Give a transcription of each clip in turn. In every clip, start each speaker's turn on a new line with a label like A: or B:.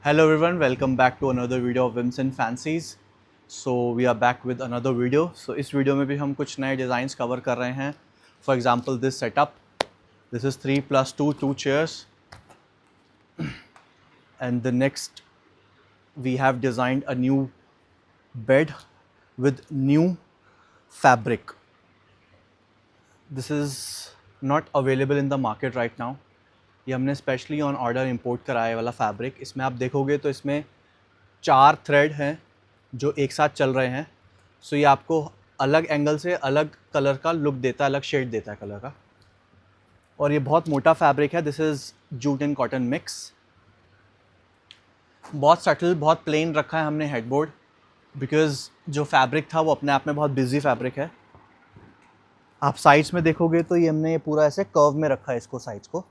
A: Hello everyone, welcome back to another video of Whims and Fancies. So we are back with another video. So इस video में भी हम कुछ नए designs cover कर रहे हैं. For example, this setup. This is 3+2, 2 chairs. And the next, we have designed a new bed with new fabric. This is not available in the market right now. ये हमने स्पेशली ऑन ऑर्डर इंपोर्ट कराया वाला fabric. इसमें आप देखोगे तो इसमें 4 thread हैं जो एक साथ चल रहे हैं. सो ये आपको अलग एंगल से अलग कलर का लुक देता है, अलग शेड देता है कलर का. और ये बहुत मोटा फैब्रिक है. This is jute and cotton mix. बहुत सटल, बहुत प्लेन रखा है हमने हेडबोर्ड, बिकॉज़ जो फैब्रिक था वो अपने आप में बहुत बिजी फैब्रिक है. आप साइड्स में देखोगे तो ये हमने पूरा ऐसे कर्व में रखा है इसको, साइड्स को.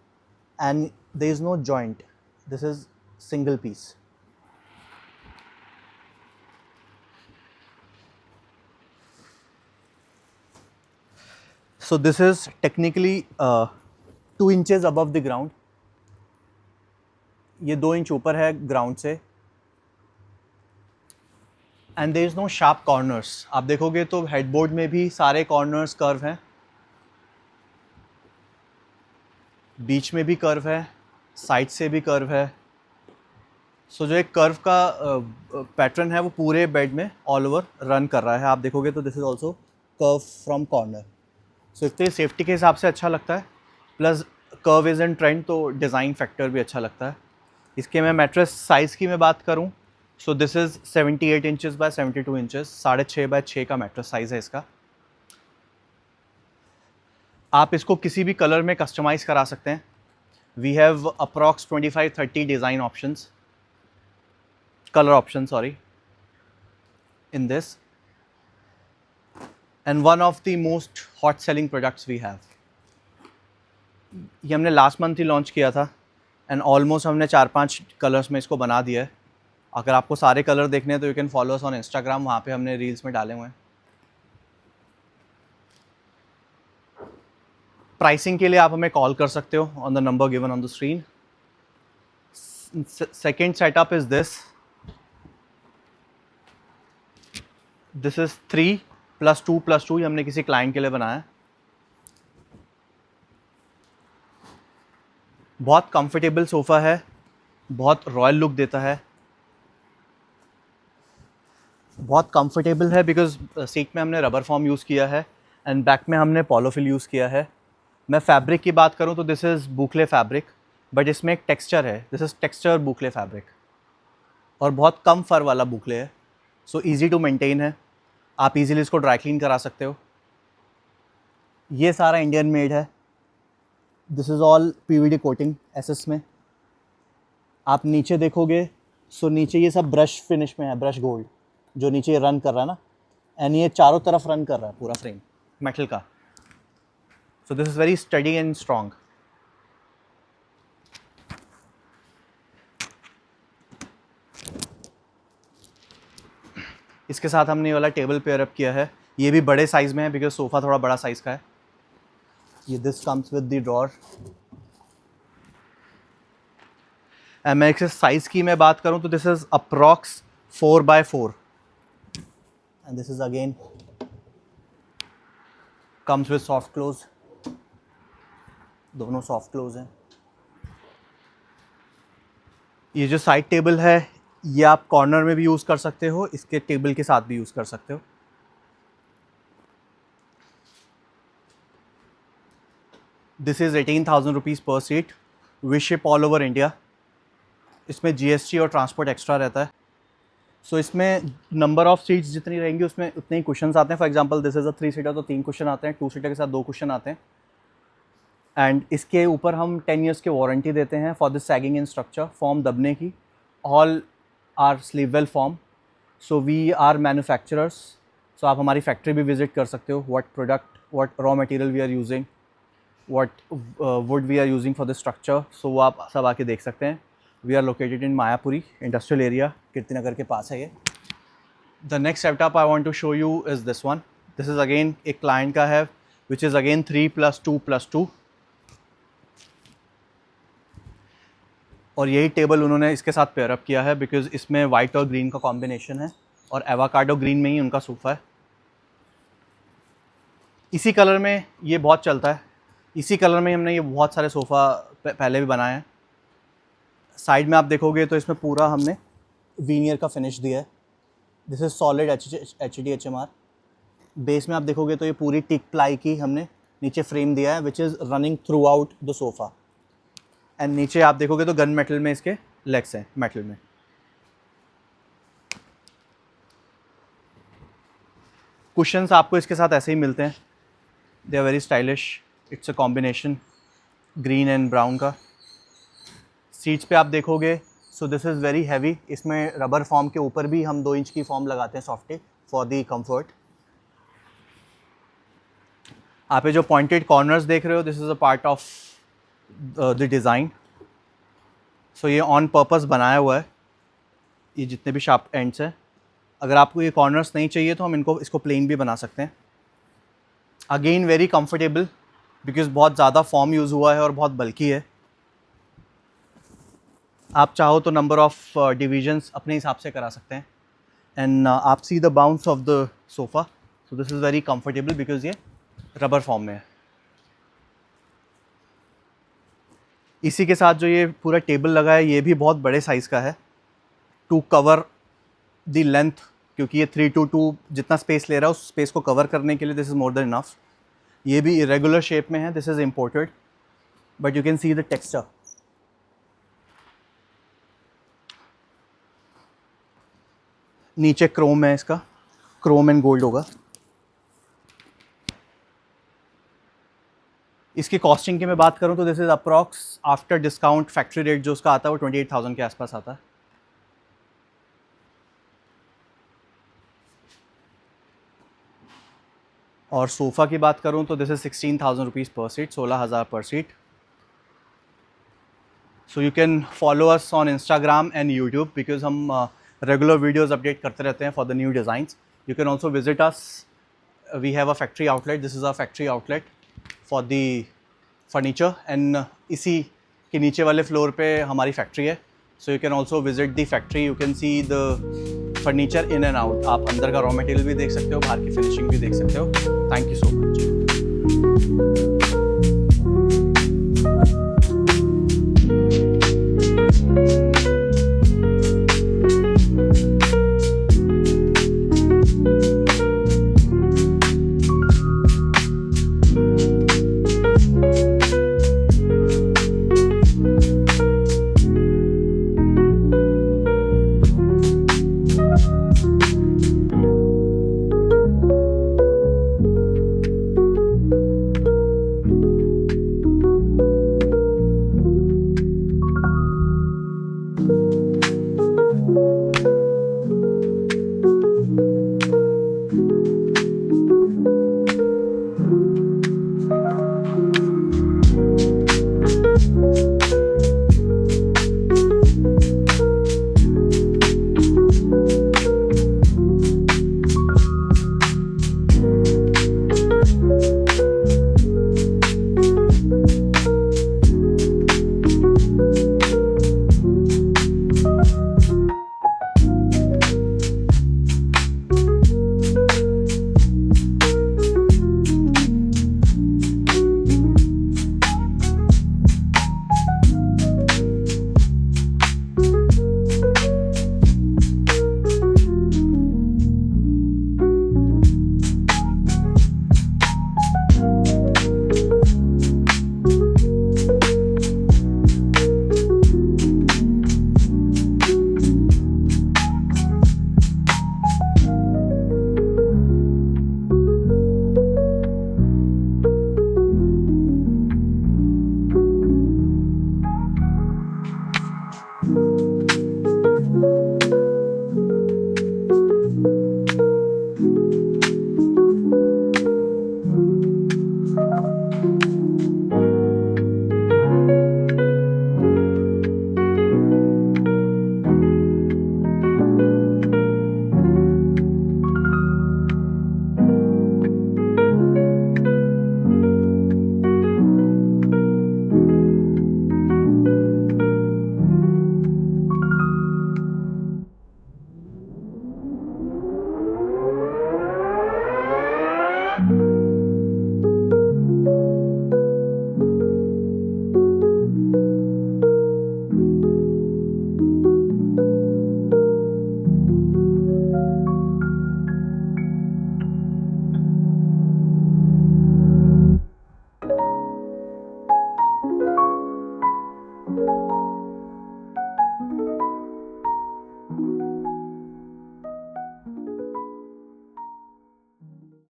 A: And there is no joint. This is single piece. So this is technically 2 inches above the ground. ये 2 इंच ऊपर है ग्राउंड से. And there is no sharp corners. आप देखोगे तो हेडबोर्ड में भी सारे कॉर्नर्स कर्व हैं, बीच में भी कर्व है, साइड से भी कर्व है. सो जो एक कर्व का पैटर्न है वो पूरे बेड में ऑल ओवर रन कर रहा है. आप देखोगे तो this is also curve from corner. So इतने सेफ्टी के हिसाब से अच्छा लगता है, plus curve is in trend तो डिज़ाइन फैक्टर भी अच्छा लगता है. इसके मैं मैट्रेस साइज़ की मैं बात करूँ, so this is 78 inches by 72 inches, 6.5 by 6 का मैट्रेस साइज़ है इसका. आप इसको किसी भी कलर में कस्टमाइज़ करा सकते हैं. We have approx 25-30 design options, color option, sorry, in this, and one of the most hot selling products we have. ये हमने लास्ट मंथ ही लॉन्च किया था एंड ऑलमोस्ट हमने 4-5 कलर्स में इसको बना दिया है. अगर आपको सारे कलर देखने हैं तो you can follow us on Instagram, वहाँ पे हमने रील्स में डाले हुए हैं. प्राइसिंग के लिए आप हमें कॉल कर सकते हो on the number given on the screen. Second setup is this. This is 3+2+2. ये हमने किसी क्लाइंट के लिए बनाया है. बहुत कंफर्टेबल सोफ़ा है, बहुत रॉयल लुक देता है, बहुत कंफर्टेबल है बिकॉज सीट में हमने रबर फॉर्म यूज़ किया है एंड बैक में हमने पॉलोफिल यूज़ किया है. मैं फैब्रिक की बात करूँ तो दिस इज़ बूकले फैब्रिक, बट इसमें एक टेक्सचर है. दिस इज़ टेक्सचर बूकले फैब्रिक और बहुत कम फर वाला बूकले है. सो ईजी टू मेंटेन है. आप इजीली इसको ड्राई क्लीन करा सकते हो. ये सारा इंडियन मेड है. This is all PVD coating SS में. आप नीचे देखोगे सो नीचे ये सब ब्रश फिनिश में है, ब्रश गोल्ड जो नीचे रन कर रहा है ना, एंड ये चारों तरफ रन कर रहा है पूरा फ्रेम मेटल का. सो this is very study and strong. इसके साथ हमने ये वाला टेबल पेयर अप किया है. ये भी बड़े साइज़ में है बिकॉज सोफ़ा थोड़ा बड़ा साइज़ का है. ये this comes with the drawer. And मैं इसके साइज़ की मैं बात करूँ तो this is approx 4x4 and this is again comes with soft close. दोनों सॉफ्ट क्लोज हैं. ये जो साइड टेबल है ये आप कॉर्नर में भी यूज़ कर सकते हो, इसके टेबल के साथ भी यूज़ कर सकते हो. This is 18,000 rupees per seat. We ship all over India. इसमें जीएसटी और ट्रांसपोर्ट एक्स्ट्रा रहता है. सो इसमें नंबर ऑफ़ सीट्स जितनी रहेंगी उसमें उतने ही कुशन्स आते हैं. For example this is a 3 seater तो 3 कुशन आते हैं, 2 सीटर के साथ 2 कुशन आते हैं. एंड इसके ऊपर हम 10 ईयर्स की वारंटी देते हैं for this sagging in structure. Form दबने की all are sleeve well form. So we are manufacturers. So आप हमारी फैक्ट्री भी विजिट कर सकते हो. What product, what raw material we are using, what wood we are using for this structure, so वो आप सब आके देख सकते हैं. We are located in Mayapuri industrial area, Kirtinagar के पास है ये. The next setup I want to show you is this one. This is again एक क्लाइंट का है विच इज़ अगेन 3+2+2. और यही टेबल उन्होंने इसके साथ पेयरअप किया है बिकॉज इसमें वाइट और ग्रीन का कॉम्बिनेशन है और एवाकाडो ग्रीन में ही उनका सोफ़ा है। इसी कलर में ये बहुत चलता है, इसी कलर में हमने ये बहुत सारे सोफ़ा पहले भी बनाए हैं। साइड में आप देखोगे तो इसमें पूरा हमने वीनियर का फिनिश दिया है। This is solid HDHMR। Base में आप देखोगे तो ये पूरी टिक प्लाई की हमने नीचे फ्रेम दिया है which is running through out the sofa. And नीचे आप देखोगे तो गन मेटल में इसके लेग्स हैं, मेटल में। कुशन्स आपको इसके साथ ऐसे ही मिलते हैं, they are very stylish. It's a combination green and brown का। सीट्स पे आप देखोगे so this is very heavy. इसमें रबर फॉर्म के ऊपर भी हम 2 इंच की फॉर्म लगाते हैं सॉफ्टी फॉर दी कंफर्ट। आप ये जो पॉइंटेड कॉर्नर्स देख रहे हो this is a part of the design. So ये ऑन पर्पस बनाया हुआ है, ये जितने भी शार्प एंड्स हैं। अगर आपको ये कॉर्नर्स नहीं चाहिए तो हम इसको प्लेन भी बना सकते हैं। अगेन वेरी कंफर्टेबल बिकॉज बहुत ज़्यादा फॉर्म यूज़ हुआ है और बहुत बल्कि है। आप चाहो तो नंबर ऑफ डिविजन्स अपने हिसाब से करा सकते हैं। एंड आप see the bounce off the sofa, so this is very comfortable because ये रबर फॉर्म में है। इसी के साथ जो ये पूरा टेबल लगा है ये भी बहुत बड़े साइज़ का है टू कवर द लेंथ, क्योंकि ये 3x2 जितना स्पेस ले रहा है उस स्पेस को कवर करने के लिए this is more than enough. ये भी इरेगुलर शेप में है, this is imported but you can see the texture. नीचे क्रोम है, इसका क्रोम एंड गोल्ड होगा। इसकी कॉस्टिंग की मैं बात करूं तो this is approx after discount factory rate जो उसका आता है वो 28,000 के आसपास आता है। और सोफ़ा की बात करूं तो this is 16,000 rupees per seat, 16,000 per seat. So you can follow us on Instagram and YouTube because हम रेगुलर वीडियोज़ अपडेट करते रहते हैं for the new designs. You can also visit us, we have a factory outlet, this is a factory outlet for the furniture and इसी के नीचे वाले floor पे हमारी फैक्ट्री है। So you can also visit the factory, you can see the furniture in and out. आप अंदर का रॉ मटेरियल भी देख सकते हो, बाहर की फिनिशिंग भी देख सकते हो। Thank you so much.